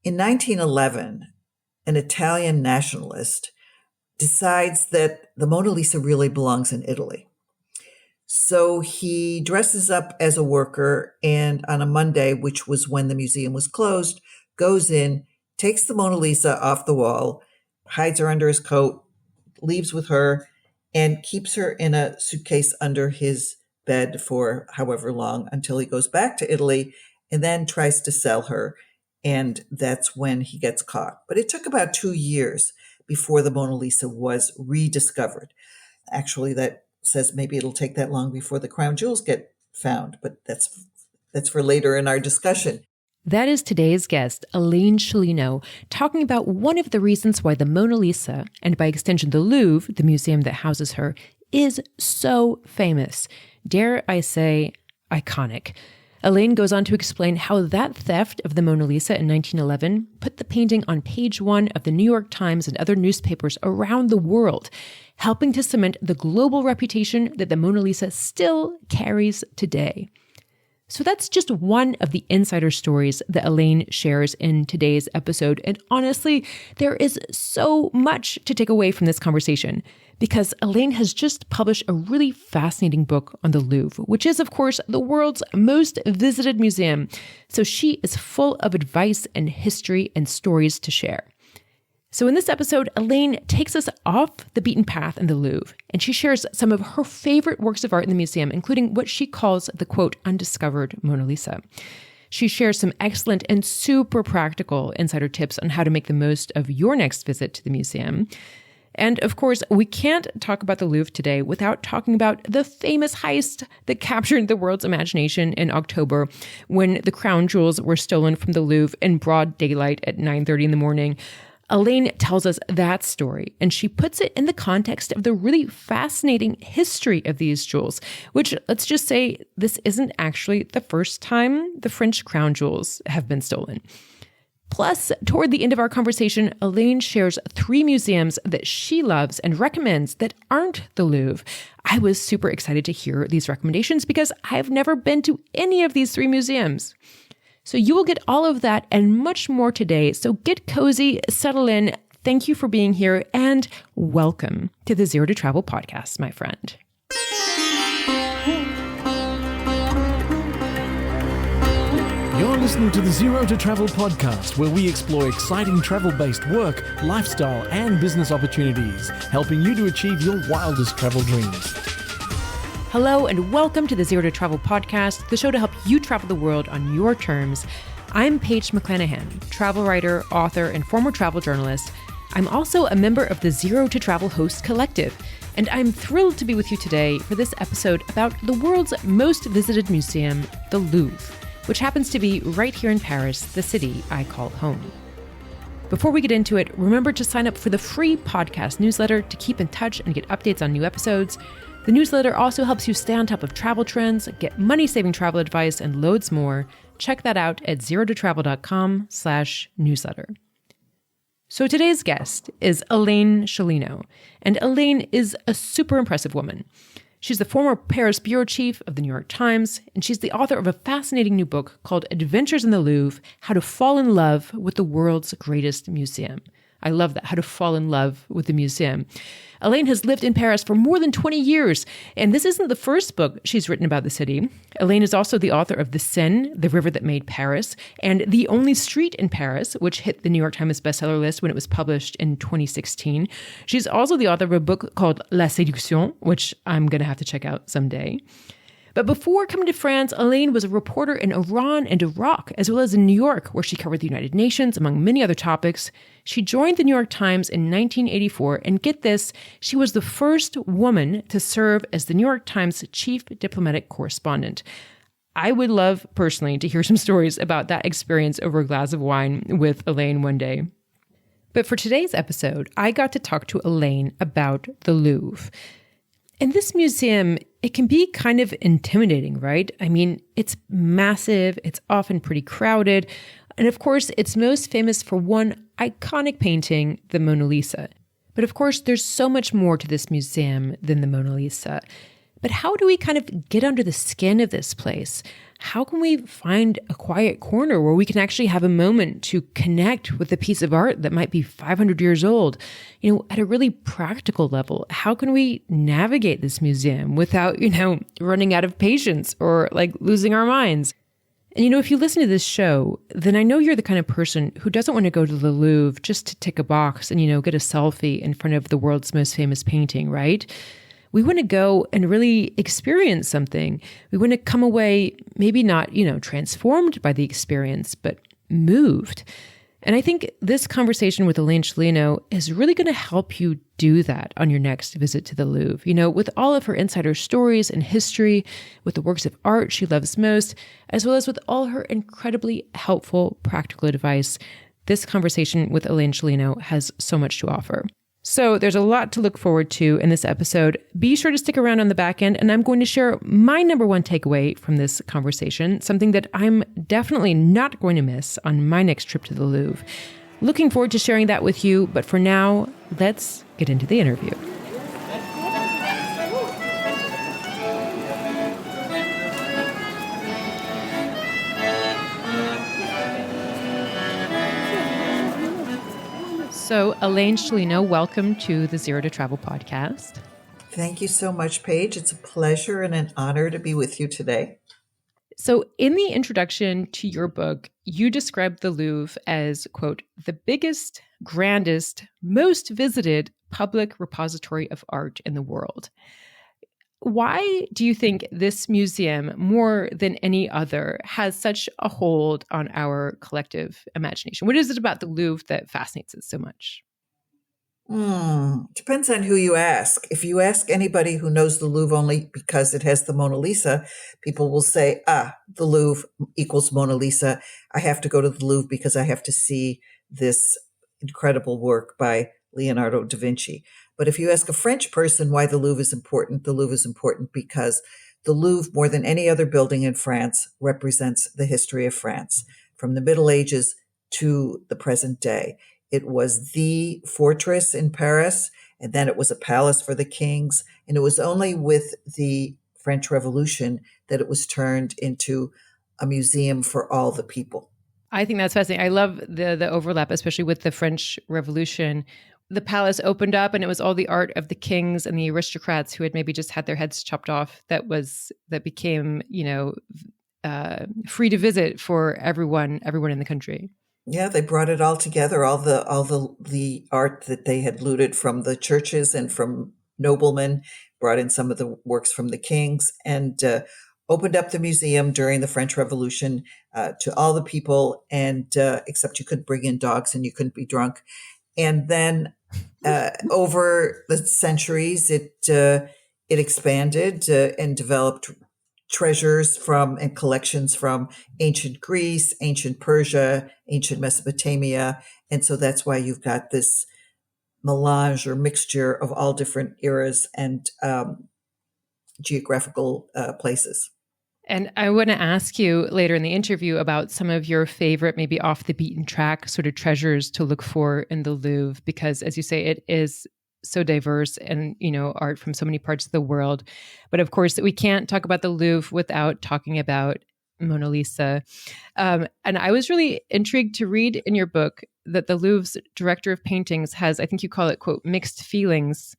In 1911, an Italian nationalist decides that the Mona Lisa really belongs in Italy. So he dresses up as a worker and on a Monday, which was when the museum was closed, goes in, takes the Mona Lisa off the wall, hides her under his coat, leaves with her, and keeps her in a suitcase under his bed for however long until he goes back to Italy and then tries to sell her. And that's when he gets caught. But it took about 2 years before the Mona Lisa was rediscovered. Actually, that says maybe it'll take that long before the crown jewels get found, but that's for later in our discussion. That is today's guest, Elaine Sciolino, talking about one of the reasons why the Mona Lisa, and by extension the Louvre, the museum that houses her, is so famous. Dare I say, iconic. Elaine goes on to explain how that theft of the Mona Lisa in 1911 put the painting on page 1 of the New York Times and other newspapers around the world, helping to cement the global reputation that the Mona Lisa still carries today. So that's just one of the insider stories that Elaine shares in today's episode. And honestly, there is so much to take away from this conversation because Elaine has just published a really fascinating book on the Louvre, which is, of course, the world's most visited museum. So she is full of advice and history and stories to share. So in this episode, Elaine takes us off the beaten path in the Louvre, and she shares some of her favorite works of art in the museum, including what she calls the, quote, undiscovered Mona Lisa. She shares some excellent and super practical insider tips on how to make the most of your next visit to the museum. And of course, we can't talk about the Louvre today without talking about the famous heist that captured the world's imagination in October when the crown jewels were stolen from the Louvre in broad daylight at 9:30 in the morning. Elaine tells us that story, and she puts it in the context of the really fascinating history of these jewels, which, let's just say, this isn't actually the first time the French crown jewels have been stolen. Plus, toward the end of our conversation, Elaine shares 3 museums that she loves and recommends that aren't the Louvre. I was super excited to hear these recommendations because I've never been to any of these 3 museums. So you will get all of that and much more today. So get cozy, settle in. Thank you for being here and welcome to the Zero to Travel podcast, my friend. You're listening to the Zero to Travel podcast, where we explore exciting travel-based work, lifestyle, and business opportunities, helping you to achieve your wildest travel dreams. Hello and welcome to the Zero to Travel podcast, the show to help you travel the world on your terms. I'm Paige McClanahan, travel writer, author, and former travel journalist. I'm also a member of the Zero to Travel Hosts Collective, and I'm thrilled to be with you today for this episode about the world's most visited museum, the Louvre, which happens to be right here in Paris, the city I call home. Before we get into it, remember to sign up for the free podcast newsletter to keep in touch and get updates on new episodes. The newsletter also helps you stay on top of travel trends, get money-saving travel advice, and loads more. Check that out at zerototravel.com/newsletter. So today's guest is Elaine Sciolino, and Elaine is a super impressive woman. She's the former Paris bureau chief of the New York Times, and she's the author of a fascinating new book called Adventures in the Louvre: How to Fall in Love with the World's Greatest Museum. I love that, how to fall in love with the museum. Elaine has lived in Paris for more than 20 years, and this isn't the first book she's written about the city. Elaine is also the author of The Seine, the river that made Paris, and The Only Street in Paris, which hit the New York Times bestseller list when it was published in 2016. She's also the author of a book called La Séduction, which I'm going to have to check out someday. But before coming to France, Elaine was a reporter in Iran and Iraq, as well as in New York, where she covered the United Nations, among many other topics. She joined the New York Times in 1984, and get this, she was the first woman to serve as the New York Times chief diplomatic correspondent. I would love, personally, to hear some stories about that experience over a glass of wine with Elaine one day. But for today's episode, I got to talk to Elaine about the Louvre. And this museum, it can be kind of intimidating, right? I mean, it's massive, it's often pretty crowded, and of course, it's most famous for one iconic painting, the Mona Lisa. But of course, there's so much more to this museum than the Mona Lisa. But how do we kind of get under the skin of this place? How can we find a quiet corner where we can actually have a moment to connect with a piece of art that might be 500 years old? At a really practical level, how can we navigate this museum without, running out of patience or like losing our minds? And, if you listen to this show, then I know you're the kind of person who doesn't want to go to the Louvre just to tick a box and, get a selfie in front of the world's most famous painting, right? We want to go and really experience something. We want to come away maybe not, transformed by the experience, but moved. And I think this conversation with Elaine Sciolino is really going to help you do that on your next visit to the Louvre. With all of her insider stories and history, with the works of art she loves most, as well as with all her incredibly helpful practical advice, this conversation with Elaine Sciolino has so much to offer. So there's a lot to look forward to in this episode. Be sure to stick around on the back end, and I'm going to share my number one takeaway from this conversation, something that I'm definitely not going to miss on my next trip to the Louvre. Looking forward to sharing that with you, but for now, let's get into the interview. So, Elaine Sciolino, welcome to the Zero to Travel podcast. Thank you so much, Paige. It's a pleasure and an honor to be with you today. So, in the introduction to your book, you described the Louvre as, quote, the biggest, grandest, most visited public repository of art in the world. Why do you think this museum, more than any other, has such a hold on our collective imagination? What is it about the Louvre that fascinates us so much? Depends on who you ask. If you ask anybody who knows the Louvre only because it has the Mona Lisa, people will say, the Louvre equals Mona Lisa. I have to go to the Louvre because I have to see this incredible work by Leonardo da Vinci. But if you ask a French person why the Louvre is important because the Louvre, more than any other building in France, represents the history of France from the Middle Ages to the present day. It was the fortress in Paris, and then it was a palace for the kings. And it was only with the French Revolution that it was turned into a museum for all the people. I think that's fascinating. I love the overlap, especially with the French Revolution. The palace opened up and it was all the art of the kings and the aristocrats who had maybe just had their heads chopped off that became, free to visit for everyone in the country. Yeah, they brought it all together, all the art that they had looted from the churches and from noblemen, brought in some of the works from the kings, and opened up the museum during the French Revolution to all the people, and except you couldn't bring in dogs and you couldn't be drunk. And then over the centuries, it expanded and developed treasures and collections from ancient Greece, ancient Persia, ancient Mesopotamia. And so that's why you've got this melange or mixture of all different eras and geographical places. And I want to ask you later in the interview about some of your favorite, maybe off the beaten track sort of treasures to look for in the Louvre, because as you say, it is so diverse and, art from so many parts of the world. But of course, we can't talk about the Louvre without talking about Mona Lisa. And I was really intrigued to read in your book that the Louvre's director of paintings has, I think you call it, quote, mixed feelings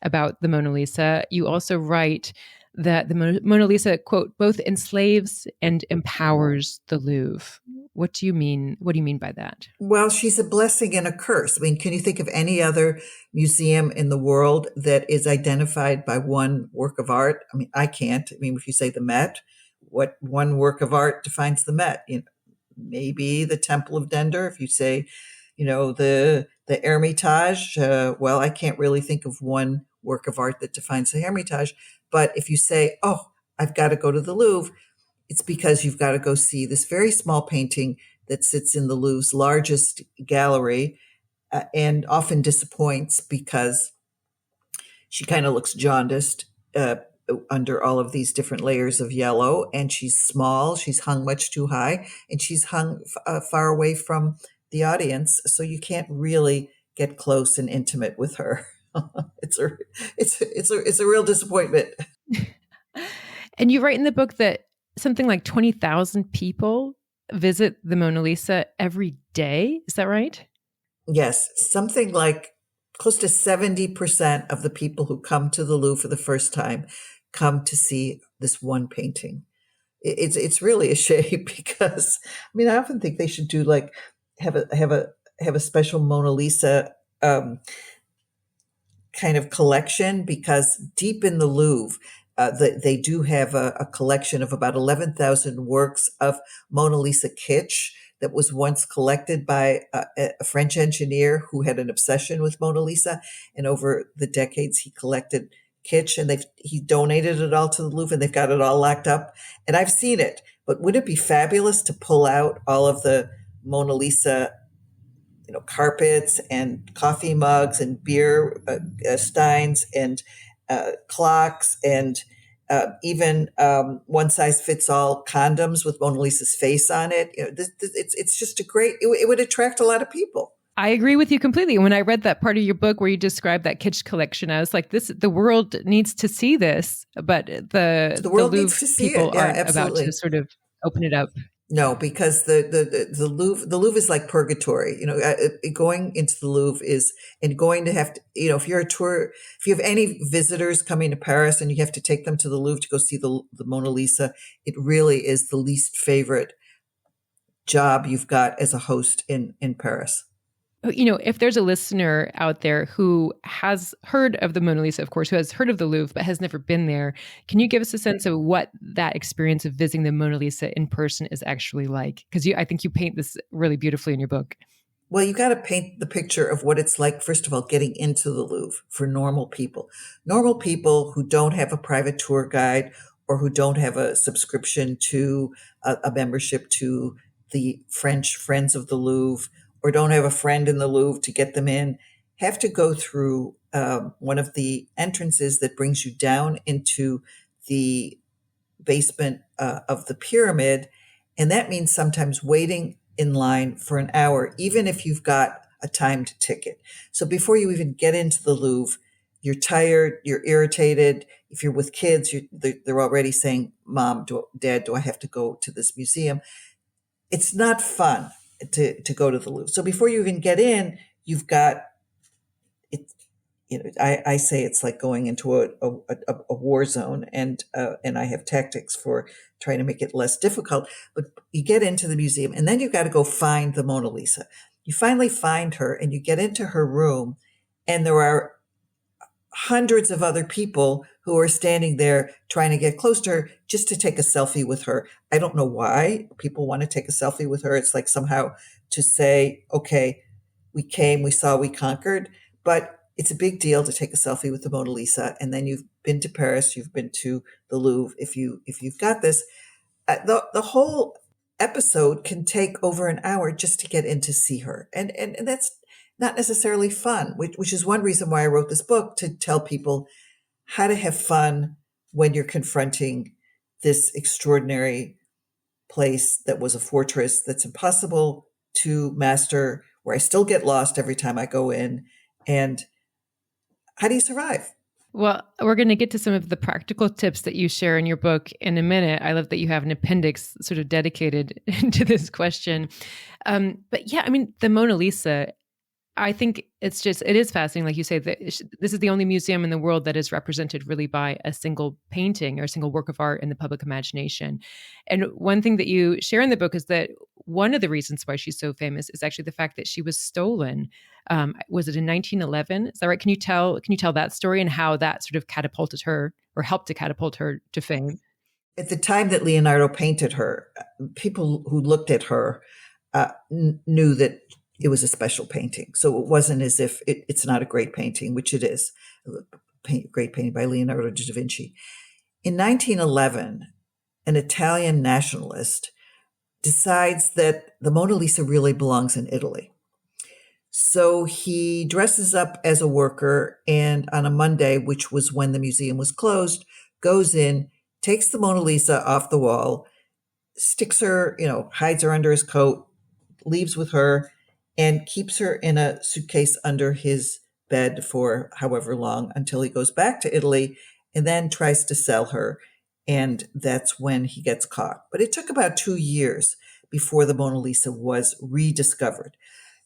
about the Mona Lisa. You also write that the Mona Lisa, quote, both enslaves and empowers the Louvre. What do you mean? What do you mean by that? Well, she's a blessing and a curse. I mean, can you think of any other museum in the world that is identified by one work of art? I mean, I can't. I mean, if you say the Met, what one work of art defines the Met? Maybe the Temple of Dender. If you say, the Hermitage, well, I can't really think of one work of art that defines the Hermitage. But if you say, I've got to go to the Louvre, it's because you've got to go see this very small painting that sits in the Louvre's largest gallery and often disappoints because she kind of looks jaundiced under all of these different layers of yellow. And she's small, she's hung much too high, and she's hung far away from the audience. So you can't really get close and intimate with her. It's a real disappointment. And you write in the book that something like 20,000 people visit the Mona Lisa every day. Is that right? Yes, something like close to 70% of the people who come to the Louvre for the first time come to see this one painting. It's really a shame because I often think they should do like have a special Mona Lisa kind of collection, because deep in the Louvre, they do have a collection of about 11,000 works of Mona Lisa kitsch that was once collected by a French engineer who had an obsession with Mona Lisa. And over the decades, he collected kitsch, and he donated it all to the Louvre, and they've got it all locked up. And I've seen it, but wouldn't it be fabulous to pull out all of the Mona Lisa carpets and coffee mugs and beer steins and clocks and even one size fits all condoms with Mona Lisa's face on it? It's just it would attract a lot of people. I agree with you completely. When I read that part of your book where you described that kitsch collection, I was like, the world needs to see this, but the world Louvre needs to see people it. Yeah, aren't absolutely. about to sort of open it up. No, because the Louvre is like purgatory. Going into the Louvre is, and going to have to, if you're if you have any visitors coming to Paris and you have to take them to the Louvre to go see the Mona Lisa, it really is the least favorite job you've got as a host in Paris. If there's a listener out there who has heard of the Mona Lisa, of course, who has heard of the Louvre, but has never been there, can you give us a sense of what that experience of visiting the Mona Lisa in person is actually like? Because I think you paint this really beautifully in your book. Well, you got to paint the picture of what it's like, first of all, getting into the Louvre for normal people who don't have a private tour guide or who don't have a subscription to a membership to the French Friends of the Louvre, or don't have a friend in the Louvre to get them in, have to go through one of the entrances that brings you down into the basement of the pyramid. And that means sometimes waiting in line for an hour, even if you've got a timed ticket. So before you even get into the Louvre, you're tired, you're irritated. If you're with kids, they're already saying, Mom, Dad, do I have to go to this museum? It's not fun to go to the Louvre. So before you even get in, you've got it. I say it's like going into a war zone, and I have tactics for trying to make it less difficult. But you get into the museum, and then you've got to go find the Mona Lisa. You finally find her, and you get into her room, and there are hundreds of other people who are standing there trying to get close to her just to take a selfie with her. I don't know why people want to take a selfie with her. It's like somehow to say, okay, we came, we saw, we conquered. But it's a big deal to take a selfie with the Mona Lisa. And then you've been to Paris, you've been to the Louvre. If you've got this, the whole episode can take over an hour just to get in to see her. And that's not necessarily fun, which is one reason why I wrote this book, to tell people how to have fun when you're confronting this extraordinary place that was a fortress that's impossible to master, where I still get lost every time I go in. And how do you survive? Well, we're going to get to some of the practical tips that you share in your book in a minute. I love that you have an appendix sort of dedicated to this question. But yeah, the Mona Lisa, I think it is fascinating. Like you say, that this is the only museum in the world that is represented really by a single painting or a single work of art in the public imagination. And one thing that you share in the book is that one of the reasons why she's so famous is actually the fact that she was stolen. Was it in 1911? Is that right? Can you tell that story and how that sort of catapulted her, or helped to catapult her to fame? At the time that Leonardo painted her, people who looked at her knew that it was a special painting. So it wasn't as if it's not a great painting, which it is, a great painting by Leonardo da Vinci. In 1911, an Italian nationalist decides that the Mona Lisa really belongs in Italy. So he dresses up as a worker, and on a Monday, which was when the museum was closed, goes in, takes the Mona Lisa off the wall, sticks her, hides her under his coat, leaves with her, and keeps her in a suitcase under his bed for however long until he goes back to Italy, and then tries to sell her. And that's when he gets caught. But it took about 2 years before the Mona Lisa was rediscovered.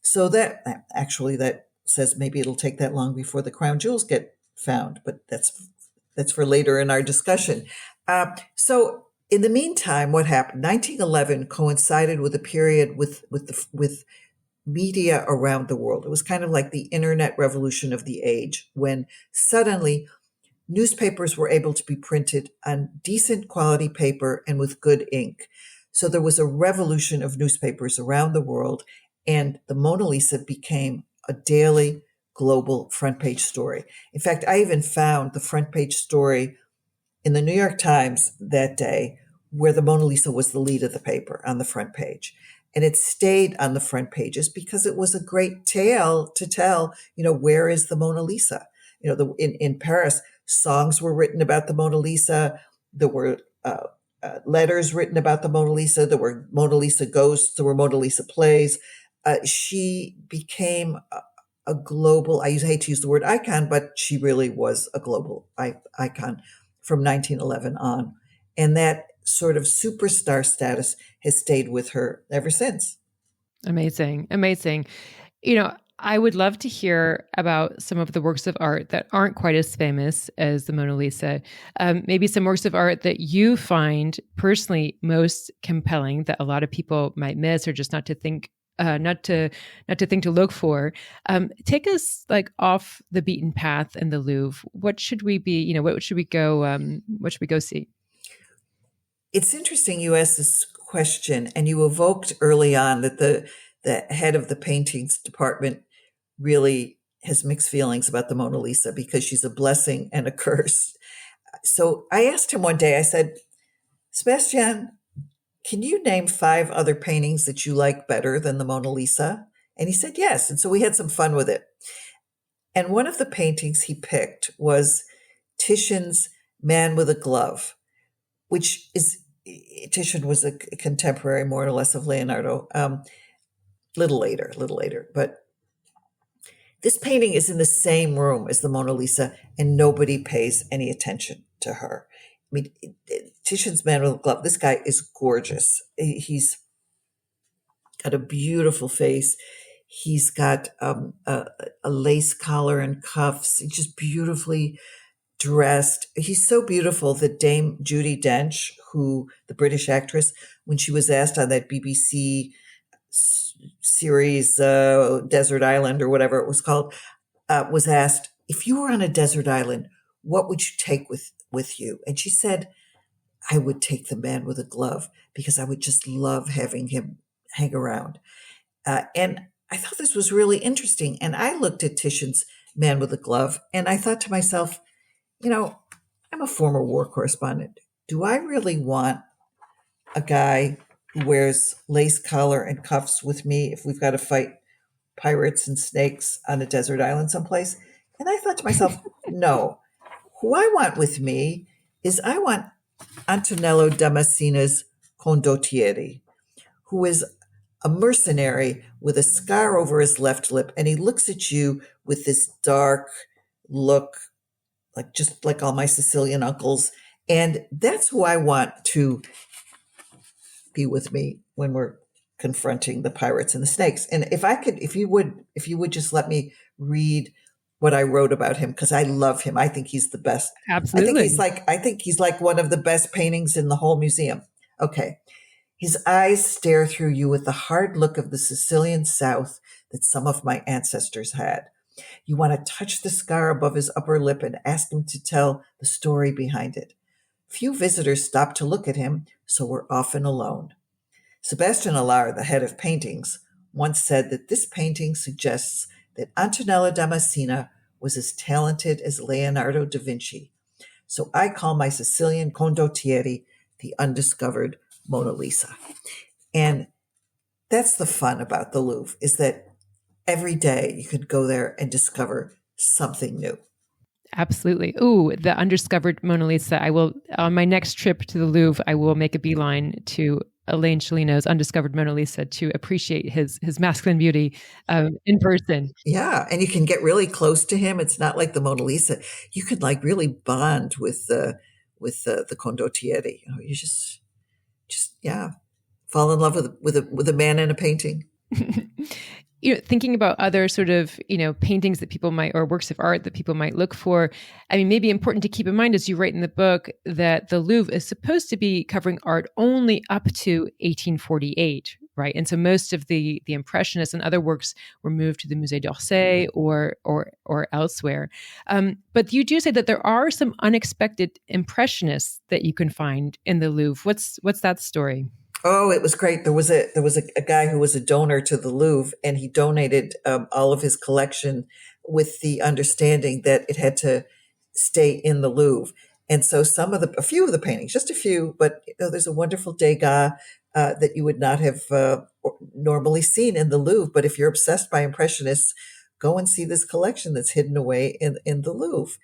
So that says maybe it'll take that long before the crown jewels get found, but that's for later in our discussion. So in the meantime, what happened? 1911 coincided with a period with media around the world. It was kind of like the internet revolution of the age, when suddenly newspapers were able to be printed on decent quality paper and with good ink. So there was a revolution of newspapers around the world, and the Mona Lisa became a daily global front page story. In fact, I even found the front page story in the New York Times that day where the Mona Lisa was the lead of the paper on the front page. And it stayed on the front pages because it was a great tale to tell, where is the Mona Lisa? In Paris, songs were written about the Mona Lisa. There were letters written about the Mona Lisa. There were Mona Lisa ghosts. There were Mona Lisa plays. She became a global, I hate to use the word icon, but she really was a global icon from 1911 on. And that sort of superstar status has stayed with her ever since. Amazing. Amazing. I would love to hear about some of the works of art that aren't quite as famous as the Mona Lisa. Maybe some works of art that you find personally most compelling that a lot of people might miss or just not to think to look for. Take us off the beaten path in the Louvre. What should we be? What should we go? What should we go see? It's interesting you asked this question, and you evoked early on that the head of the paintings department really has mixed feelings about the Mona Lisa because she's a blessing and a curse. So I asked him one day, I said, Sebastian, can you name 5 other paintings that you like better than the Mona Lisa? And he said yes. And so we had some fun with it. And one of the paintings he picked was Titian's Man with a Glove, which is, Titian was a contemporary more or less of Leonardo, little later. But this painting is in the same room as the Mona Lisa, and nobody pays any attention to her. I mean, Titian's Man with a Glove, this guy is gorgeous. He's got a beautiful face. He's got a lace collar and cuffs. He's just beautifully dressed. He's so beautiful that Dame Judi Dench, the British actress, when she was asked on that BBC series, Desert Island or whatever it was called, was asked, if you were on a desert island, what would you take with you? And she said, I would take the Man with a Glove because I would just love having him hang around. And I thought this was really interesting. And I looked at Titian's Man with a Glove and I thought to myself, I'm a former war correspondent. Do I really want a guy who wears lace collar and cuffs with me if we've got to fight pirates and snakes on a desert island someplace? And I thought to myself, no. Who I want with me is I want Antonello Damascena's Condottieri, who is a mercenary with a scar over his left lip, and he looks at you with this dark look, just like all my Sicilian uncles. And that's who I want to be with me when we're confronting the pirates and the snakes. And if you would just let me read what I wrote about him, because I love him. I think he's the best. Absolutely. I think he's like one of the best paintings in the whole museum. Okay. His eyes stare through you with the hard look of the Sicilian South that some of my ancestors had. You want to touch the scar above his upper lip and ask him to tell the story behind it. Few visitors stop to look at him, so we're often alone. Sebastian Allar, the head of paintings, once said that this painting suggests that Antonello Damascena was as talented as Leonardo da Vinci. So I call my Sicilian Condottieri the undiscovered Mona Lisa. And that's the fun about the Louvre, is that every day you could go there and discover something new. Absolutely. Ooh, the undiscovered Mona Lisa. I will, on my next trip to the Louvre, I will make a beeline to Elaine Sciolino's Undiscovered Mona Lisa to appreciate his masculine beauty in person. Yeah, and you can get really close to him. It's not like the Mona Lisa. You could really bond with with the condottieri. You just yeah, fall in love with a man in a painting. Thinking about other sort of, paintings that people might, or works of art that people might look for, I mean, maybe important to keep in mind as you write in the book that the Louvre is supposed to be covering art only up to 1848, right? And so most of the Impressionists and other works were moved to the Musée d'Orsay or elsewhere. But you do say that there are some unexpected Impressionists that you can find in the Louvre. What's that story? Oh, it was great. There was a guy who was a donor to the Louvre, and he donated all of his collection with the understanding that it had to stay in the Louvre. And so a few of the paintings, just a few, but there's a wonderful Degas that you would not have normally seen in the Louvre. But if you're obsessed by Impressionists, go and see this collection that's hidden away in the Louvre.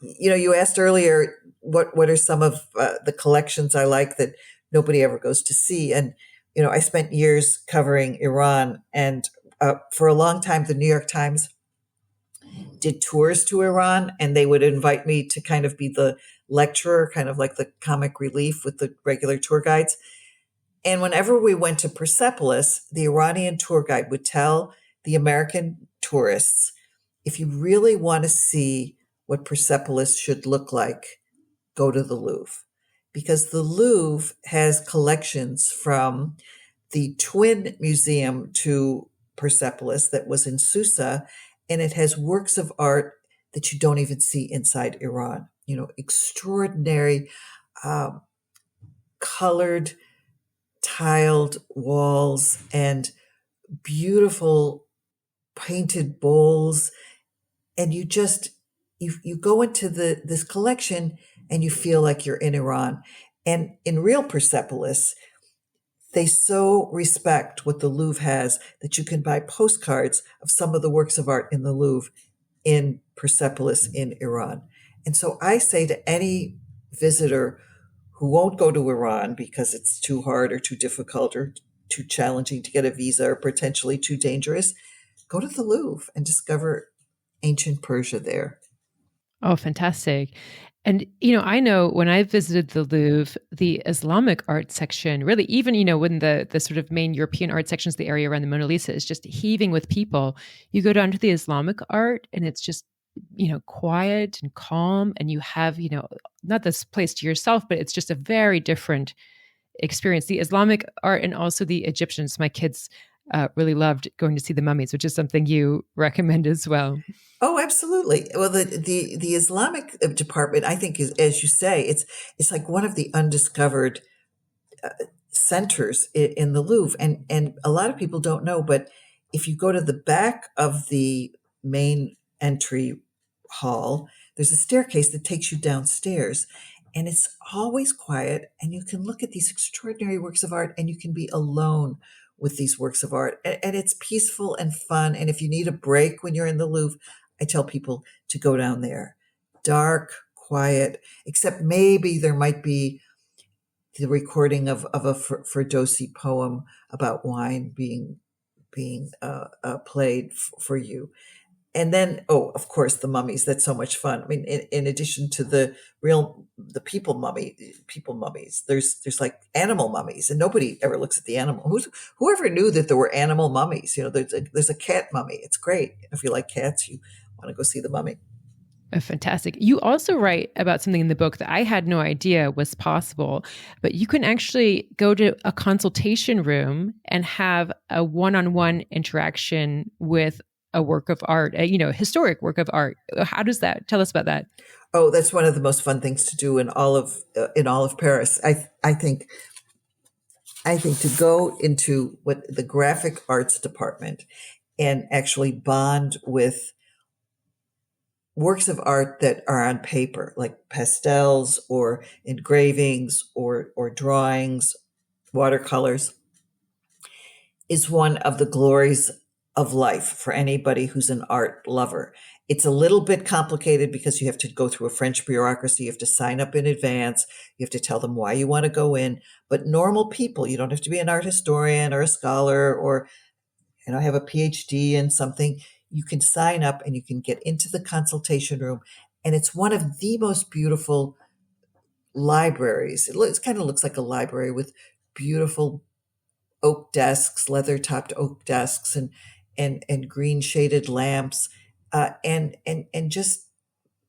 You asked earlier what are some of the collections I like that nobody ever goes to see. And, I spent years covering Iran, and for a long time, the New York Times did tours to Iran, and they would invite me to kind of be the lecturer, kind of like the comic relief with the regular tour guides. And whenever we went to Persepolis, the Iranian tour guide would tell the American tourists, if you really want to see what Persepolis should look like, go to the Louvre. Because the Louvre has collections from the twin museum to Persepolis that was in Susa, and it has works of art that you don't even see inside Iran. Extraordinary colored, tiled walls and beautiful painted bowls. And you go into this collection and you feel like you're in Iran. And in real Persepolis, they so respect what the Louvre has that you can buy postcards of some of the works of art in the Louvre in Persepolis in Iran. And so I say to any visitor who won't go to Iran because it's too hard or too difficult or too challenging to get a visa or potentially too dangerous, go to the Louvre and discover ancient Persia there. Oh, fantastic. And, I know when I visited the Louvre, the Islamic art section, really, even, when the sort of main European art sections, the area around the Mona Lisa is just heaving with people, you go down to the Islamic art and it's just, quiet and calm. And you have, not this place to yourself, but it's just a very different experience. The Islamic art and also the Egyptians, my kids really loved going to see the mummies, which is something you recommend as well. Oh, absolutely. Well, the Islamic department, I think, is, as you say, it's like one of the undiscovered centers in the Louvre, and a lot of people don't know. But if you go to the back of the main entry hall, there's a staircase that takes you downstairs, and it's always quiet, and you can look at these extraordinary works of art, and you can be alone with these works of art, and it's peaceful and fun. And if you need a break when you're in the Louvre, I tell people to go down there. Dark, quiet, except maybe there might be the recording of a Ferdowsi poem about wine being played for you. And then, of course, the mummies. That's so much fun. I mean, in addition to the people mummies, there's like animal mummies, and nobody ever looks at the animal. Whoever knew that there were animal mummies? There's a cat mummy. It's great. If you like cats, you want to go see the mummy. Oh, fantastic. You also write about something in the book that I had no idea was possible, but you can actually go to a consultation room and have a one-on-one interaction with a work of art, a historic work of art. How does that? Tell us about that. Oh, that's one of the most fun things to do in all of Paris. I think to go into what the graphic arts department and actually bond with works of art that are on paper, like pastels or engravings or drawings, watercolors, is one of the glories of life for anybody who's an art lover. It's a little bit complicated because you have to go through a French bureaucracy. You have to sign up in advance. You have to tell them why you want to go in. But normal people, you don't have to be an art historian or a scholar or, have a PhD in something. You can sign up and you can get into the consultation room. And it's one of the most beautiful libraries. It kind of looks like a library with beautiful oak desks, leather-topped oak desks, and green shaded lamps, and just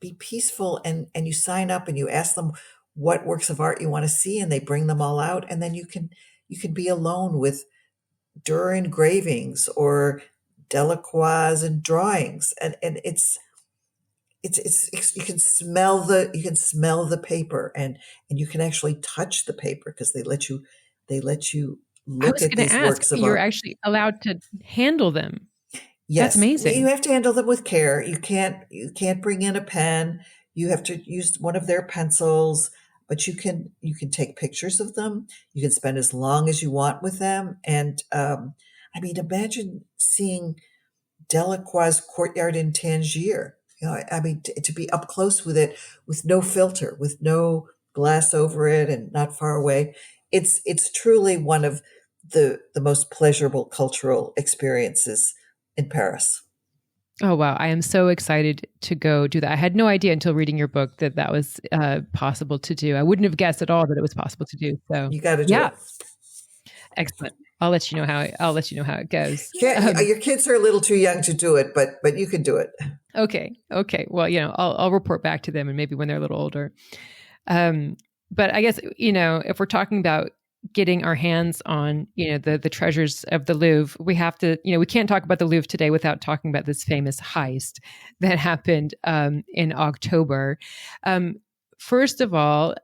be peaceful. And you sign up and you ask them what works of art you want to see, and they bring them all out, and then you can be alone with Durer engravings or Delacroix and drawings, and it's you can smell the paper, and you can actually touch the paper because they let you I look was at going to these ask, works of you're art. actually allowed to handle them. That's Yes, you amazing. have to handle them with care. You can't bring in a pen. You have to use one of their pencils, but you can take pictures of them. You can spend as long as you want with them, and I mean, imagine seeing Delacroix's courtyard in Tangier. I mean, to be up close with it, with no filter, with no glass over it, and not far away. It's truly one of the most pleasurable cultural experiences in Paris. Oh, wow. I am so excited to go do that. I had no idea until reading your book that that was possible to do. I wouldn't have guessed at all that it was possible to do. So, You got to do yeah, it. excellent. I'll let you know how it goes. Your kids are a little too young to do it, but you can do it. Okay. Okay. Well, I'll report back to them, and maybe when they're a little older. But I guess, if we're talking about getting our hands on, the treasures of the Louvre, we have to, we can't talk about the Louvre today without talking about this famous heist that happened in October. First of all,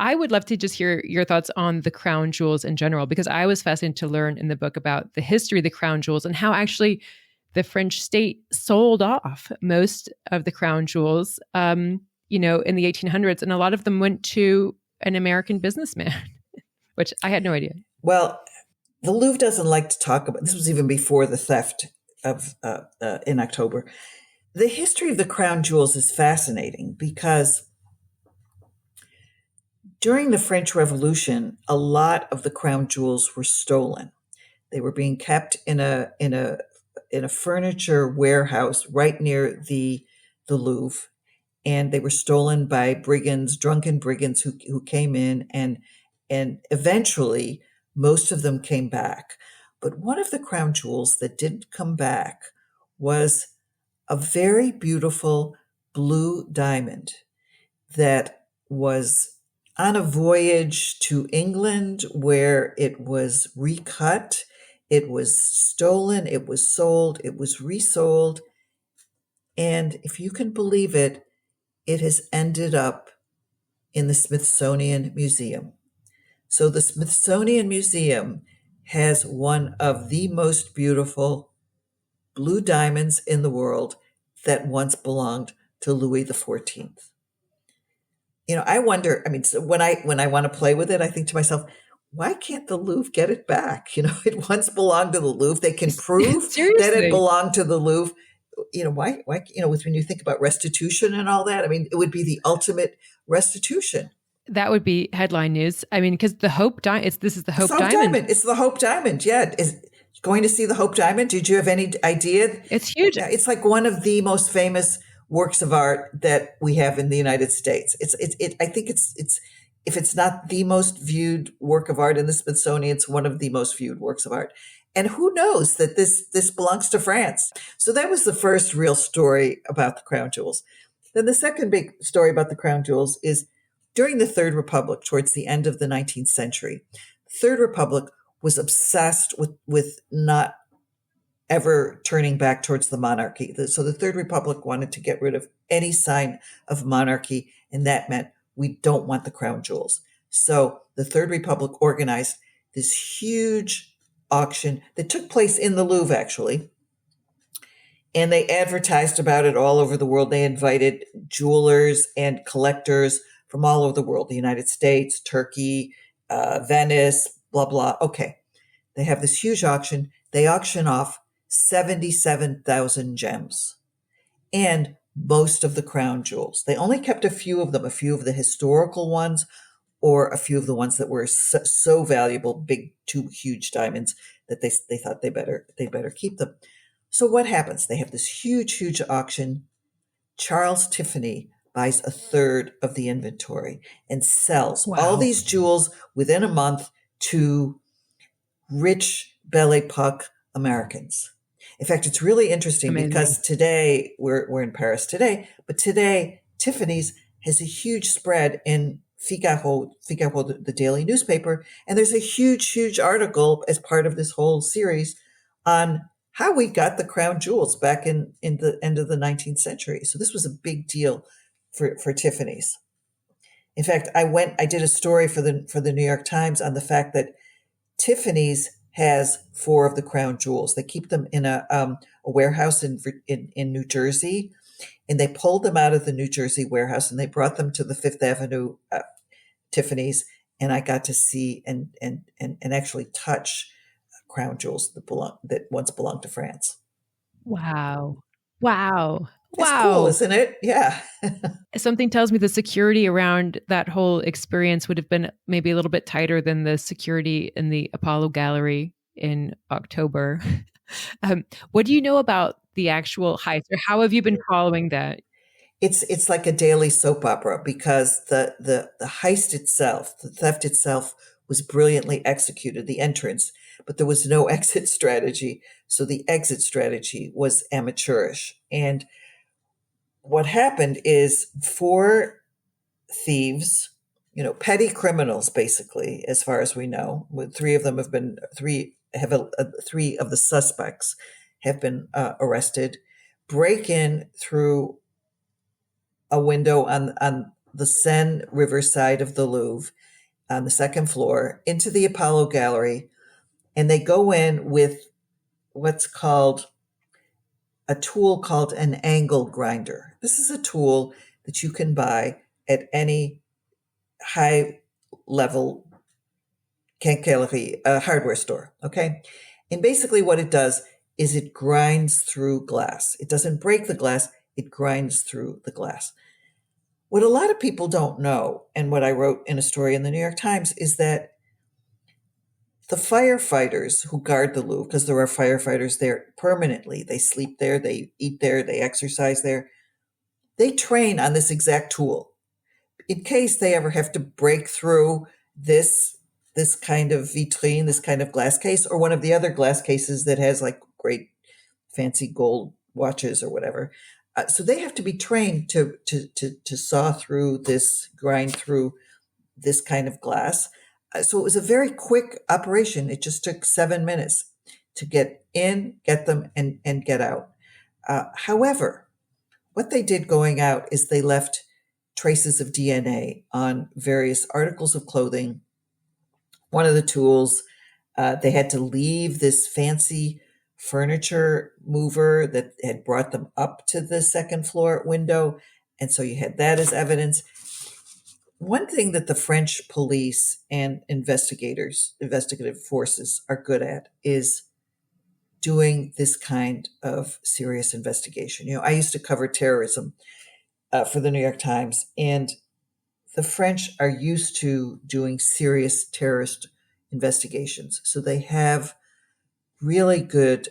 I would love to just hear your thoughts on the crown jewels in general, because I was fascinated to learn in the book about the history of the crown jewels and how actually the French state sold off most of the crown jewels, in the 1800s. And a lot of them went to an American businessman, which I had no idea. Well, the Louvre doesn't like to talk about this. Was even before the theft of in October. The history of the crown jewels is fascinating because during the French Revolution, a lot of the crown jewels were stolen. They were being kept in a furniture warehouse right near the Louvre, and they were stolen by drunken brigands who came in, and eventually most of them came back. But one of the crown jewels that didn't come back was a very beautiful blue diamond that was on a voyage to England where it was recut, it was stolen, it was sold, it was resold. And if you can believe it, it has ended up in the Smithsonian Museum. So the Smithsonian Museum has one of the most beautiful blue diamonds in the world that once belonged to Louis XIV. I wonder, I mean, so when I want to play with it, I think to myself, why can't the Louvre get it back? It once belonged to the Louvre. They can prove that it Seriously. belonged to the Louvre. Why, when you think about restitution and all that, I mean, it would be the ultimate restitution. That would be headline news. I mean, because the Hope Diamond, this is the It's Hope the Hope Diamond. Diamond. It's the Hope Diamond. Yeah. Is going to see the Hope Diamond. Did you have any idea? It's huge. Yeah, it's like one of the most famous works of art that we have in the United States. I think it's if it's not the most viewed work of art in the Smithsonian, it's one of the most viewed works of art. And who knows that this belongs to France? So that was the first real story about the crown jewels. Then the second big story about the crown jewels is during the Third Republic, towards the end of the 19th century. The Third Republic was obsessed with not ever turning back towards the monarchy. So the Third Republic wanted to get rid of any sign of monarchy, and that meant we don't want the crown jewels. So the Third Republic organized this huge auction that took place in the Louvre, actually, and they advertised about it all over the world. They invited jewelers and collectors from all over the world, the United States, Turkey, Venice, blah, blah. Okay. They have this huge auction. They auction off 77,000 gems and most of the crown jewels. They only kept a few of them, a few of the historical ones, or a few of the ones that were so valuable, big, two huge diamonds, that they thought they better keep them. So what happens? They have this huge auction. Charles Tiffany buys a third of the inventory and sells all Wow. these jewels within a month to rich Belle Epoque Americans. In fact, it's really interesting Amazing. because today we're in Paris today, but today Tiffany's has a huge spread in Figaro, the daily newspaper, and there's a huge article as part of this whole series on how we got the crown jewels back in the end of the 19th century. So this was a big deal for Tiffany's. In fact, I did a story for the New York Times on the fact that Tiffany's has 4 of the crown jewels. They keep them in a warehouse in New Jersey, and they pulled them out of the New Jersey warehouse and they brought them to the Fifth Avenue Tiffany's, and I got to see and actually touch crown jewels that once belonged to France. Wow. Wow. It's cool, isn't it? Yeah. Something tells me the security around that whole experience would have been maybe a little bit tighter than the security in the Apollo Gallery in October. What do you know about the actual heist, or how have you been following that? It's like a daily soap opera because the heist itself, the theft itself, was brilliantly executed, the entrance, but there was no exit strategy. So the exit strategy was amateurish. And what happened is 4 thieves, petty criminals, basically, as far as we know. 3 of them three of the suspects have been arrested, break in through a window on the Seine River side of the Louvre on the 2nd floor into the Apollo Gallery. And they go in with what's called a tool called an angle grinder. This is a tool that you can buy at any high level quincaillerie, hardware store. Okay. And basically what it does is it grinds through glass. It doesn't break the glass. It grinds through the glass. What a lot of people don't know, and what I wrote in a story in the New York Times, is that the firefighters who guard the Louvre, because there are firefighters there permanently, they sleep there, they eat there, they exercise there, they train on this exact tool. In case they ever have to break through this kind of vitrine, this kind of glass case, or one of the other glass cases that has like great fancy gold watches or whatever. So they have to be trained to saw through this, grind through this kind of glass. So it was a very quick operation. It just took 7 minutes to get in, get them, and get out. However, what they did going out is they left traces of DNA on various articles of clothing. One of the tools, they had to leave this fancy furniture mover that had brought them up to the 2nd floor window. And so you had that as evidence. One thing that the French police and investigative forces are good at is doing this kind of serious investigation. I used to cover terrorism for the New York Times, and the French are used to doing serious terrorist investigations. So they have really good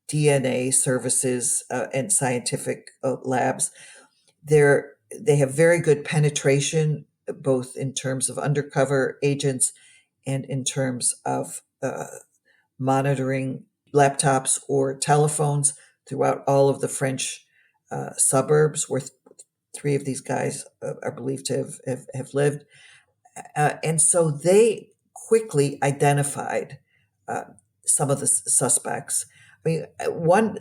DNA services and scientific labs. They have very good penetration, both in terms of undercover agents and in terms of monitoring laptops or telephones throughout all of the French suburbs where 3 of these guys are believed to have lived. And so they quickly identified some of the suspects. I mean, one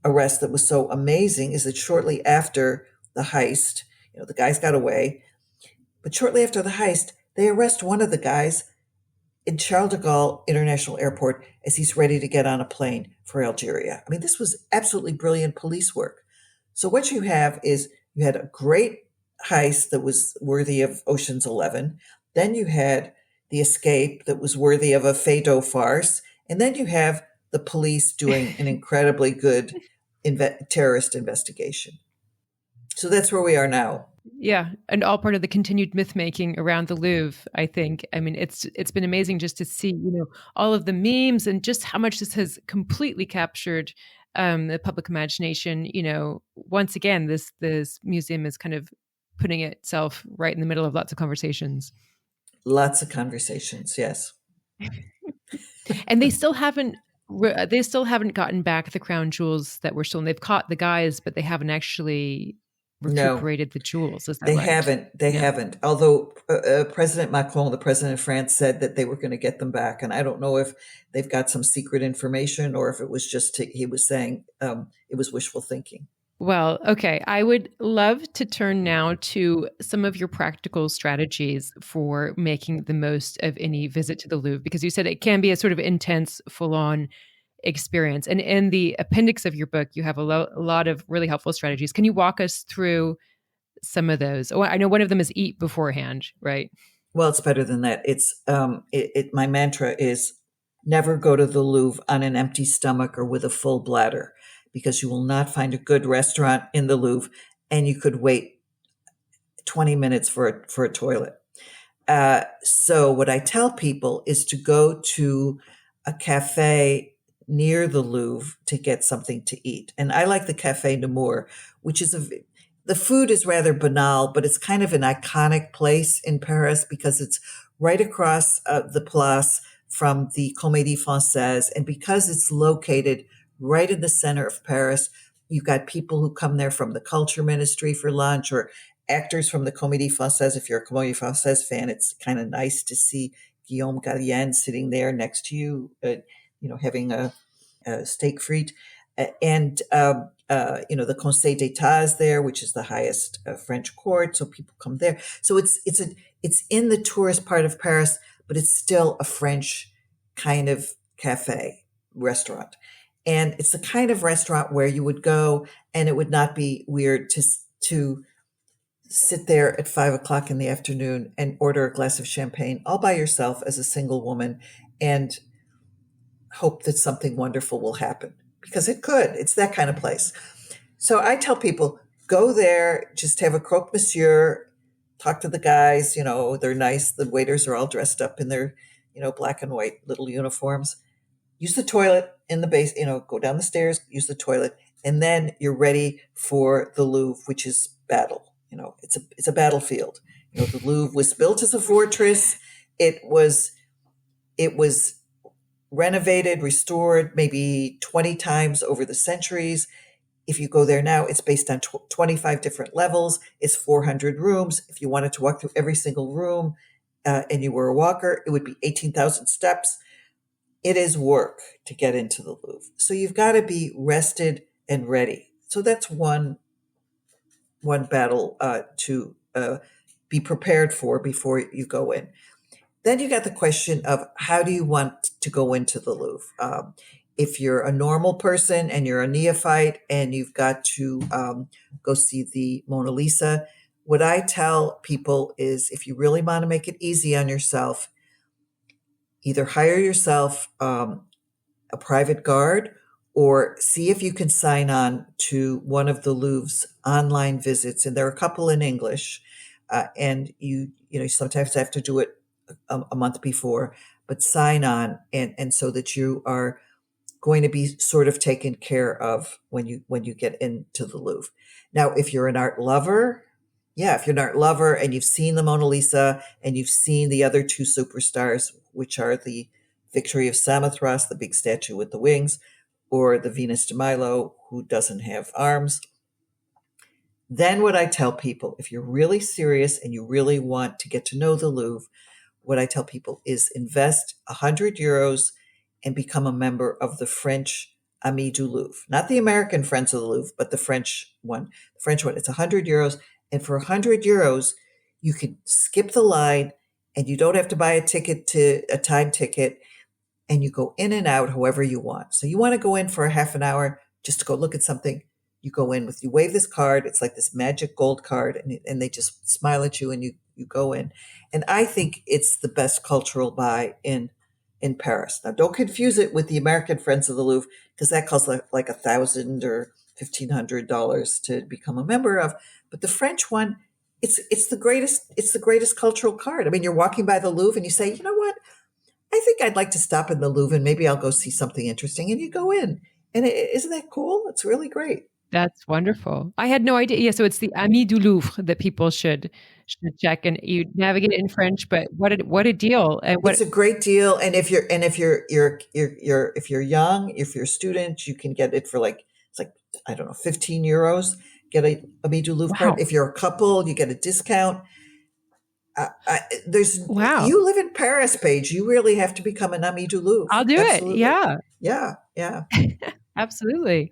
arrest that was so amazing is that shortly after the heist, the guys got away, but shortly after the heist, they arrest one of the guys in Charles de Gaulle International Airport as he's ready to get on a plane for Algeria. I mean, this was absolutely brilliant police work. So what you have is you had a great heist that was worthy of Ocean's 11. Then you had the escape that was worthy of a Feydeau farce. And then you have the police doing an incredibly good terrorist investigation. So that's where we are now. Yeah, and all part of the continued myth making around the Louvre, I think. I mean, it's been amazing just to see, all of the memes and just how much this has completely captured the public imagination, once again, this museum is kind of putting itself right in the middle of lots of conversations. Lots of conversations, yes. And they still haven't gotten back the crown jewels that were stolen. They've caught the guys, but they haven't actually recuperated the jewels. Is that They right? haven't. They haven't. Although President Macron, the president of France, said that they were going to get them back. And I don't know if they've got some secret information or if it was just he was saying it was wishful thinking. Well, okay. I would love to turn now to some of your practical strategies for making the most of any visit to the Louvre, because you said it can be a sort of intense, full-on experience. And in the appendix of your book, you have a lot of really helpful strategies. Can you walk us through some of those? Oh, I know one of them is eat beforehand, right? Well, it's better than that. It's my mantra is never go to the Louvre on an empty stomach or with a full bladder, because you will not find a good restaurant in the Louvre, and you could wait 20 minutes for a toilet. So what I tell people is to go to a cafe near the Louvre to get something to eat. And I like the Café Nemours, which is the food is rather banal, but it's kind of an iconic place in Paris because it's right across the Place from the Comédie Française. And because it's located right in the center of Paris, you've got people who come there from the culture ministry for lunch, or actors from the Comédie Française. If you're a Comédie Française fan, it's kind of nice to see Guillaume Gallienne sitting there next to you, having a steak frite. And the Conseil d'État is there, which is the highest French court. So people come there. So it's in the tourist part of Paris, but it's still a French kind of cafe restaurant. And it's the kind of restaurant where you would go and it would not be weird to sit there at 5:00 in the afternoon and order a glass of champagne all by yourself as a single woman and hope that something wonderful will happen, because it could. It's that kind of place. So I tell people, go there, just have a croque monsieur, talk to the guys, they're nice. The waiters are all dressed up in their, black and white little uniforms. Use the toilet in the base, go down the stairs, use the toilet, and then you're ready for the Louvre, which is battle. It's a battlefield. The Louvre was built as a fortress. It was renovated, restored maybe 20 times over the centuries. If you go there now, it's based on 25 different levels. It's 400 rooms. If you wanted to walk through every single room and you were a walker, it would be 18,000 steps. It is work to get into the Louvre. So you've got to be rested and ready. So that's one battle to be prepared for before you go in. Then you got the question of how do you want to go into the Louvre? If you're a normal person and you're a neophyte and you've got to go see the Mona Lisa, what I tell people is if you really want to make it easy on yourself, either hire yourself a private guard or see if you can sign on to one of the Louvre's online visits. And there are a couple in English, and you sometimes have to do it a month before, but sign on and so that you are going to be sort of taken care of when you get into the Louvre. Now, if you're an art lover, if you're an art lover and you've seen the Mona Lisa and you've seen the other two superstars, which are the Victory of Samothrace, the big statue with the wings, or the Venus de Milo, who doesn't have arms, then what I tell people, if you're really serious and you really want to get to know the Louvre, what I tell people is invest 100 euros and become a member of the French Amis du Louvre. Not the American Friends of the Louvre, but the French one. The French one, it's 100 euros. And for 100 euros, you can skip the line and you don't have to buy a time ticket, and you go in and out however you want. So you want to go in for a half an hour just to go look at something. You go in you wave this card. It's like this magic gold card, and they just smile at you and you go in. And I think it's the best cultural buy in Paris. Now, don't confuse it with the American Friends of the Louvre, because that costs like $1,000 or $1,500 to become a member of. But the French one, it's the greatest cultural card. I mean, you're walking by the Louvre and you say, you know what? I think I'd like to stop in the Louvre and maybe I'll go see something interesting. And you go in And isn't that cool? It's really great. That's wonderful. I had no idea. Yeah, so it's the Ami du Louvre that people should check, and you navigate it in French. But what a deal! And It's what a great deal, and if you're young, if you're a student, you can get it for like it's like I don't know, €15. Get a Midu Louvre card. wow, If you're a couple, you get a discount. There's wow, you live in Paris, Paige. You really have to become an Ami du Louvre. I'll do it. Absolutely, Yeah, yeah, yeah. absolutely.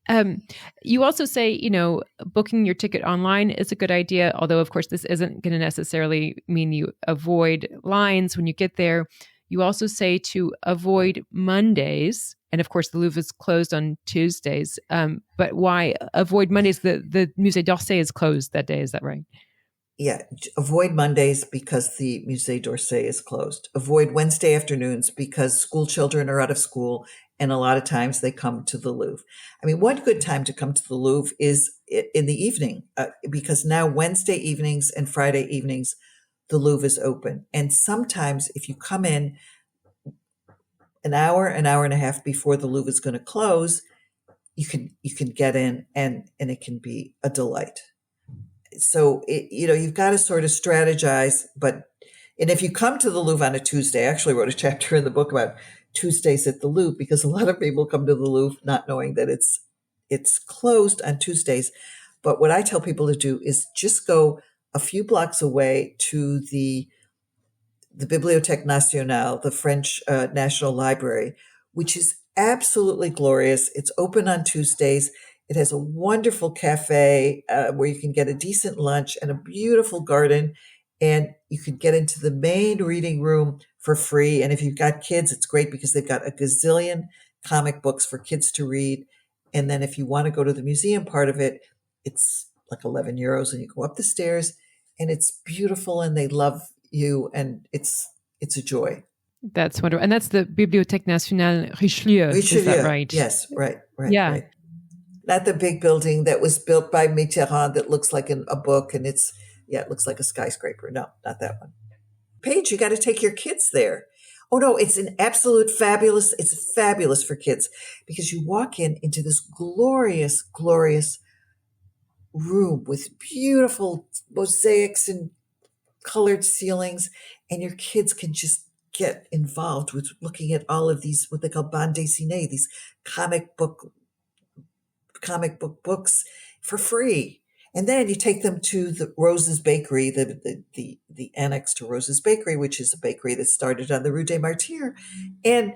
Um, you also say, booking your ticket online is a good idea, although, of course, this isn't going to necessarily mean you avoid lines when you get there. You also say to avoid Mondays. And of course, the Louvre is closed on Tuesdays. But why avoid Mondays? The Musée d'Orsay is closed that day. Is that right? Yeah, avoid Mondays because the Musée d'Orsay is closed. Avoid Wednesday afternoons because school children are out of school and a lot of times they come to the Louvre. I mean, one good time to come to the Louvre is in the evening because now Wednesday evenings and Friday evenings, the Louvre is open. And sometimes if you come in an hour and a half before the Louvre is going to close, you can get in and it can be a delight. So you've got to sort of strategize, and if you come to the Louvre on a Tuesday, I actually wrote a chapter in the book about Tuesdays at the Louvre because a lot of people come to the Louvre not knowing that it's closed on Tuesdays. But what I tell people to do is just go a few blocks away to the Bibliothèque Nationale, the French National Library, which is absolutely glorious. It's open on Tuesdays. It has a wonderful cafe where you can get a decent lunch and a beautiful garden. And you can get into the main reading room for free. And if you've got kids, it's great because they've got a gazillion comic books for kids to read. And then if you want to go to the museum part of it, it's like €11 and you go up the stairs and it's beautiful and they love you and it's a joy. That's wonderful. And that's the Bibliothèque Nationale Richelieu. Is that right? Yes, right. Yeah. Right. Not the big building that was built by Mitterrand that looks like a book and it looks like a skyscraper. No, not that one. Paige, you got to take your kids there. Oh no, it's fabulous for kids because you walk into this glorious, glorious room with beautiful mosaics and colored ceilings, and your kids can just get involved with looking at all of these, what they call bande dessinée, these comic book books for free. And then you take them to the Rose's Bakery, the annex to Rose's Bakery, which is a bakery that started on the Rue des Martyrs. And,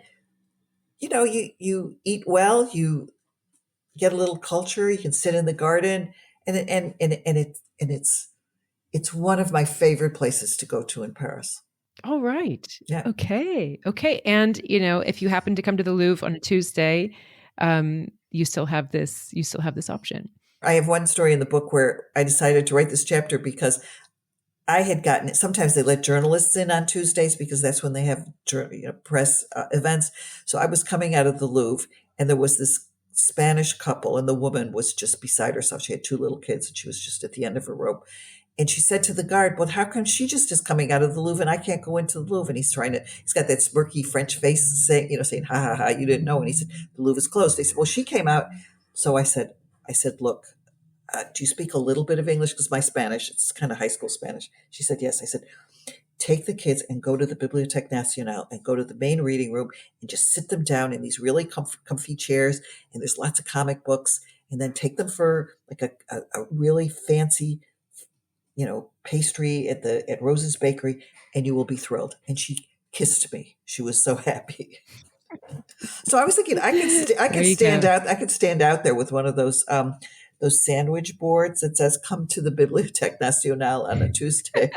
you eat well, you get a little culture, you can sit in the garden, and it's one of my favorite places to go to in Paris. All right. Yeah. Okay. And, if you happen to come to the Louvre on a Tuesday, you still have this option. I have one story in the book where I decided to write this chapter because I had gotten it. Sometimes they let journalists in on Tuesdays because that's when they have press events. So I was coming out of the Louvre and there was this Spanish couple and the woman was just beside herself. She had 2 little kids and she was just at the end of her rope. And she said to the guard, well, how come she just is coming out of the Louvre and I can't go into the Louvre? And he's got that smirky French face saying, ha, ha, ha, you didn't know. And he said, the Louvre is closed. They said, well, she came out. So I said, look, do you speak a little bit of English? Because my Spanish, it's kind of high school Spanish. She said, yes. I said, take the kids and go to the Bibliothèque Nationale and go to the main reading room and just sit them down in these really comfy chairs. And there's lots of comic books. And then take them for like a really fancy pastry at Rose's Bakery, and you will be thrilled. And she kissed me. She was so happy. So I was thinking I could stand out there with one of those sandwich boards that says "Come to the Bibliothèque Nationale" on a Tuesday.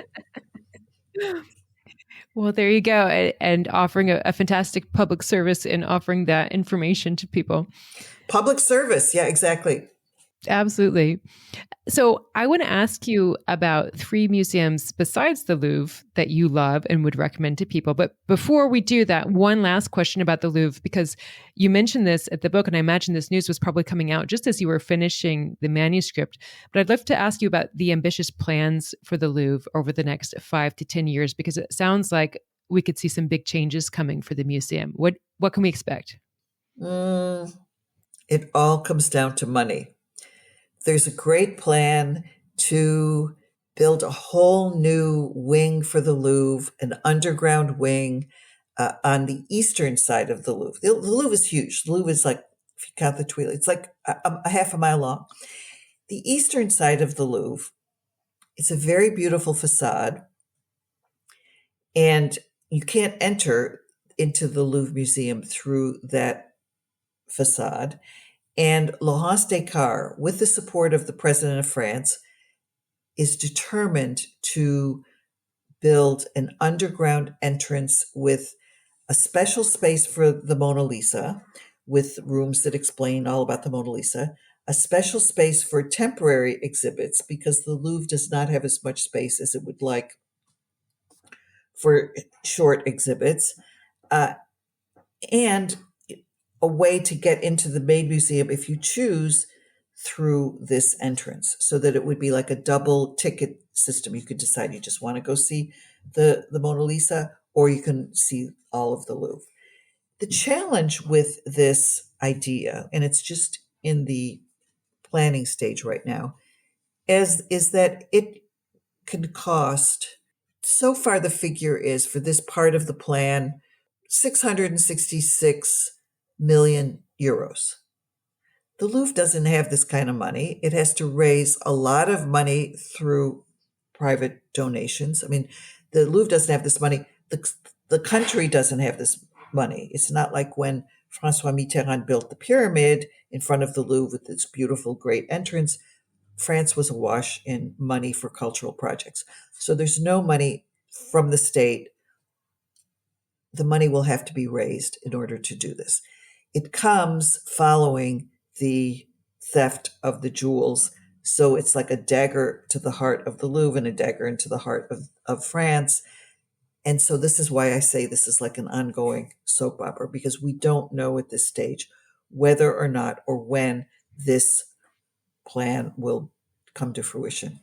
Well, there you go, and offering a fantastic public service and offering that information to people. Public service, yeah, exactly. Absolutely. So I want to ask you about 3 museums besides the Louvre that you love and would recommend to people. But before we do that, one last question about the Louvre, because you mentioned this at the book, and I imagine this news was probably coming out just as you were finishing the manuscript. But I'd love to ask you about the ambitious plans for the Louvre over the next 5 to 10 years, because it sounds like we could see some big changes coming for the museum. What can we expect? It all comes down to money. There's a great plan to build a whole new wing for the Louvre, an underground wing on the eastern side of the Louvre. The Louvre is huge. The Louvre is like, if you count the Tuileries, it's like a half a mile long. The eastern side of the Louvre, it's a very beautiful facade, and you can't enter into the Louvre Museum through that facade. And Laurence Descartes, with the support of the President of France, is determined to build an underground entrance with a special space for the Mona Lisa, with rooms that explain all about the Mona Lisa, a special space for temporary exhibits, because the Louvre does not have as much space as it would like for short exhibits, and a way to get into the main museum if you choose through this entrance, so that it would be like a double ticket system. You could decide you just want to go see the Mona Lisa, or you can see all of the Louvre. The challenge with this idea, and it's just in the planning stage right now, is that it can cost, so far the figure is for this part of the plan, 666 million euros. The Louvre doesn't have this kind of money. It has to raise a lot of money through private donations. I mean, the Louvre doesn't have this money. The country doesn't have this money. It's not like when François Mitterrand built the pyramid in front of the Louvre with its beautiful, great entrance. France was awash in money for cultural projects. So there's no money from the state. The money will have to be raised in order to do this. It comes following the theft of the jewels. So it's like a dagger to the heart of the Louvre and a dagger into the heart of France. And so this is why I say this is like an ongoing soap opera, because we don't know at this stage whether or not or when this plan will come to fruition.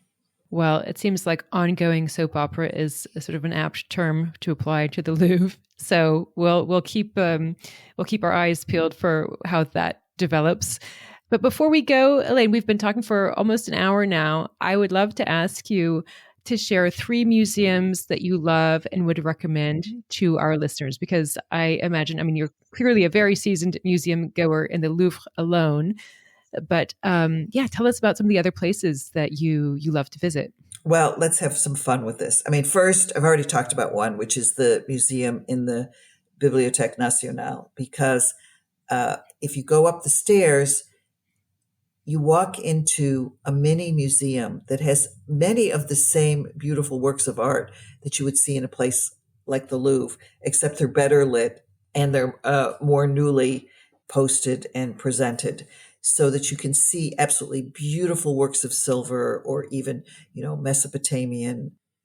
Well, it seems like ongoing soap opera is a sort of an apt term to apply to the Louvre. So we'll keep our eyes peeled for how that develops. But before we go, Elaine, we've been talking for almost an hour now. I would love to ask you to share 3 museums that you love and would recommend to our listeners, because I imagine, I mean, you're clearly a very seasoned museum goer in the Louvre alone. But tell us about some of the other places that you love to visit. Well, let's have some fun with this. I mean, first, I've already talked about one, which is the museum in the Bibliothèque Nationale, because if you go up the stairs, you walk into a mini museum that has many of the same beautiful works of art that you would see in a place like the Louvre, except they're better lit and they're more newly posted and presented, so that you can see absolutely beautiful works of silver, or even,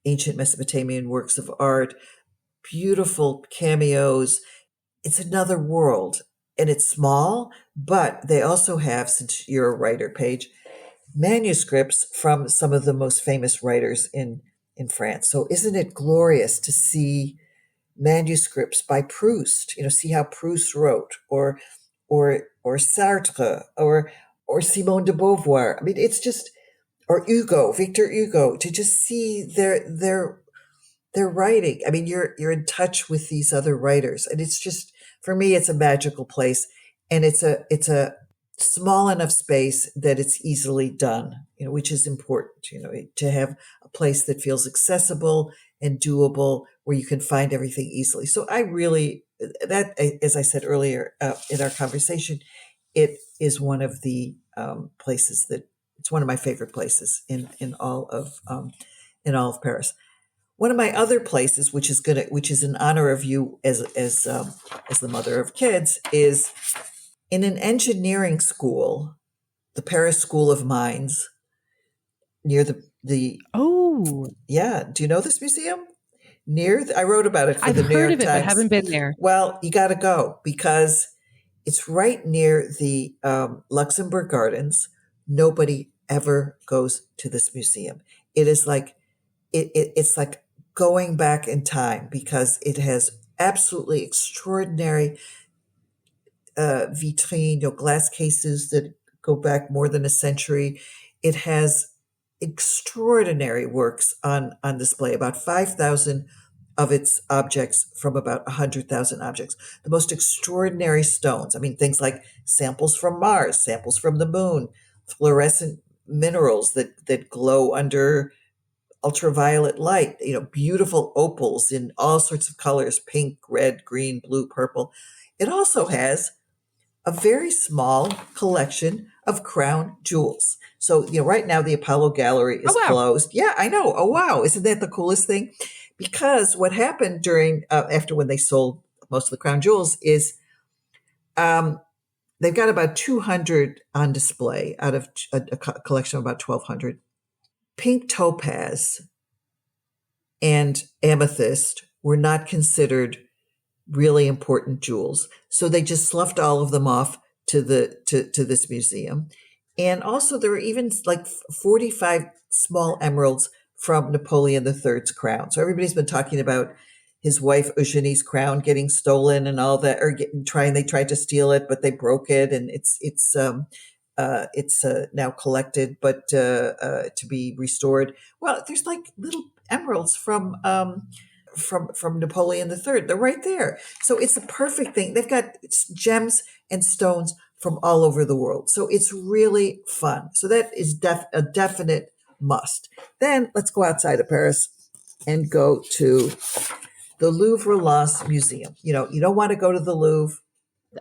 ancient Mesopotamian works of art, beautiful cameos. It's another world, and it's small, but they also have, since you're a writer, Paige, manuscripts from some of the most famous writers in France. So isn't it glorious to see manuscripts by Proust, see how Proust wrote, or Sartre, or Simone de Beauvoir. I mean, it's just, or Victor Hugo, to just see their writing. I mean, you're in touch with these other writers, and it's just, for me, it's a magical place, and it's a small enough space that it's easily done, which is important, to have a place that feels accessible and doable, where you can find everything easily. So that, as I said earlier in our conversation, it is one of the places that, it's one of my favorite places in all of Paris. One of my other places, which is in honor of you as the mother of kids, is in an engineering school, the Paris School of Mines, near the. Oh, yeah. Do you know this museum? I wrote about it for I've the New heard York of it, Times. but haven't been there. Well, you got to go, because it's right near the Luxembourg Gardens. Nobody ever goes to this museum. It is like it's like going back in time, because it has absolutely extraordinary vitrine, glass cases that go back more than a century. It has extraordinary works on display, about 5,000 of its objects from about 100,000 objects. The most extraordinary stones. I mean, things like samples from Mars, samples from the moon, fluorescent minerals that glow under ultraviolet light, beautiful opals in all sorts of colors, pink, red, green, blue, purple. It also has a very small collection of crown jewels. So, right now the Apollo Gallery is closed. Yeah, I know. Oh, wow. Isn't that the coolest thing? Because what happened after when they sold most of the crown jewels is they've got about 200 on display out of a collection of about 1,200. Pink topaz and amethyst were not considered really important jewels. So they just sloughed all of them off to this museum. And also there were even like 45 small emeralds from Napoleon III's crown. So everybody's been talking about his wife Eugenie's crown getting stolen and all that, or they tried to steal it, but they broke it, and it's now collected, but to be restored. Well, there's like little emeralds from Napoleon III. They're right there. So it's a perfect thing. They've got gems and stones from all over the world. So it's really fun. So that is a definite must. Then let's go outside of Paris and go to the Louvre Museum. You don't want to go to the Louvre.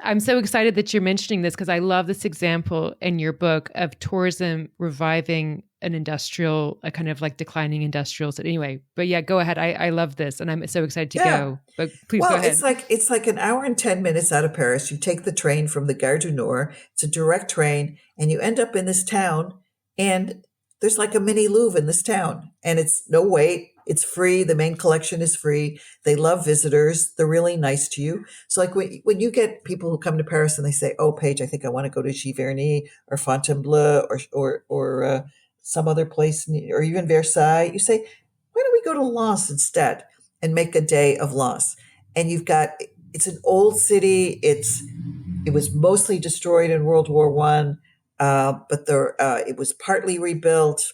I'm so excited that you're mentioning this because I love this example in your book of tourism reviving a kind of like declining industrial. Anyway, but yeah, go ahead. I love this and I'm so excited to go, but please go ahead. It's like an hour and 10 minutes out of Paris. You take the train from the Gare du Nord. It's a direct train and you end up in this town, and there's like a mini Louvre in this town, and it's no wait. It's free. The main collection is free. They love visitors. They're really nice to you. So like when you get people who come to Paris and they say, "Oh, Paige, I think I want to go to Giverny or Fontainebleau or some other place, or even Versailles," you say, "Why don't we go to Lens instead and make a day of Lens?" And it's an old city. It was mostly destroyed in World War I, but it was partly rebuilt.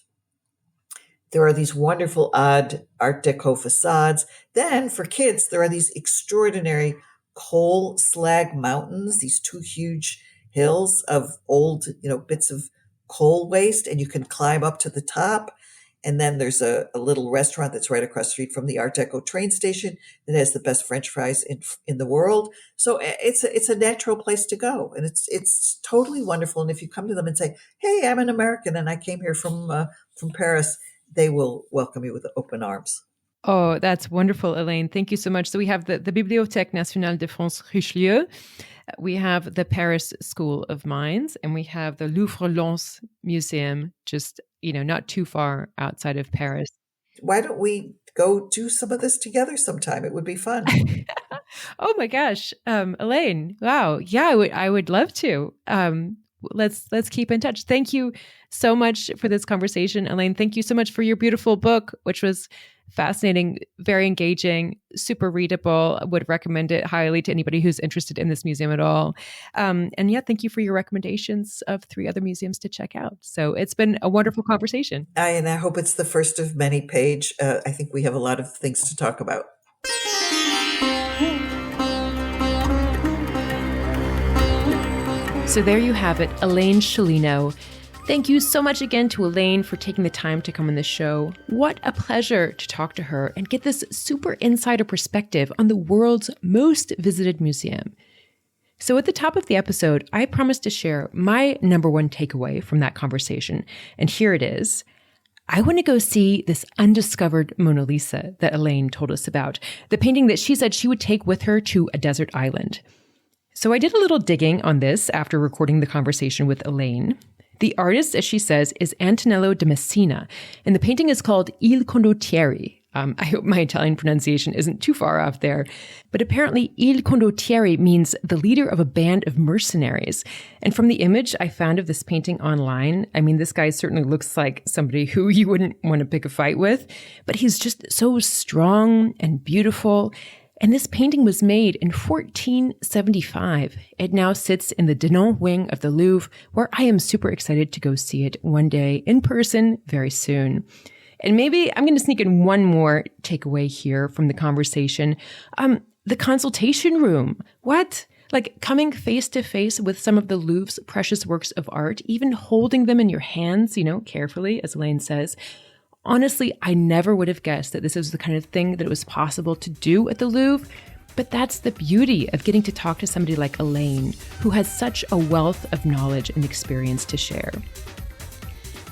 There are these wonderful odd Art Deco facades. Then for kids, there are these extraordinary coal slag mountains, these two huge hills of old, bits of coal waste, and you can climb up to the top. And then there's a little restaurant that's right across the street from the Art Deco train station that has the best French fries in the world. So it's a natural place to go, and it's totally wonderful. And if you come to them and say, "Hey, I'm an American and I came here from Paris," they will welcome you with open arms. Oh, that's wonderful, Elaine. Thank you so much. So we have the Bibliothèque Nationale de France Richelieu, we have the Paris School of Mines, and we have the Louvre Museum, just, not too far outside of Paris. Why don't we go do some of this together sometime? It would be fun. Oh my gosh. Elaine, wow. Yeah, I would love to. Let's keep in touch. Thank you so much for this conversation, Elaine. Thank you so much for your beautiful book, which was fascinating, very engaging, super readable. I would recommend it highly to anybody who's interested in this museum at all. And yeah, thank you for your recommendations of 3 other museums to check out. So it's been a wonderful conversation. And I hope it's the first of many, Paige. I think we have a lot of things to talk about. So there you have it, Elaine Sciolino. Thank you so much again to Elaine for taking the time to come on the show. What a pleasure to talk to her and get this super insider perspective on the world's most visited museum. So at the top of the episode, I promised to share my number one takeaway from that conversation. And here it is. I want to go see this undiscovered Mona Lisa that Elaine told us about, the painting that she said she would take with her to a desert island. So I did a little digging on this after recording the conversation with Elaine. The artist, as she says, is Antonello de Messina, and the painting is called Il Condottieri. I hope my Italian pronunciation isn't too far off there. But apparently, Il Condottieri means the leader of a band of mercenaries. And from the image I found of this painting online, I mean, this guy certainly looks like somebody who you wouldn't want to pick a fight with, but he's just so strong and beautiful. And this painting was made in 1475. It now sits in the Denon wing of the Louvre, where I am super excited to go see it one day in person very soon. And maybe I'm going to sneak in one more takeaway here from the conversation. The consultation room. What? Like coming face to face with some of the Louvre's precious works of art, even holding them in your hands, carefully, as Elaine says. Honestly, I never would have guessed that this was the kind of thing that it was possible to do at the Louvre, but that's the beauty of getting to talk to somebody like Elaine, who has such a wealth of knowledge and experience to share.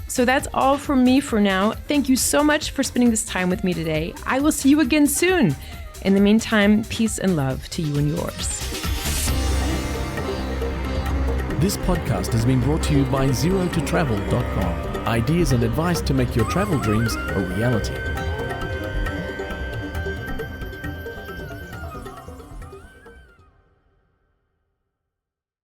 So that's all from me for now. Thank you so much for spending this time with me today. I will see you again soon. In the meantime, peace and love to you and yours. This podcast has been brought to you by ZeroToTravel.com. Ideas and advice to make your travel dreams a reality.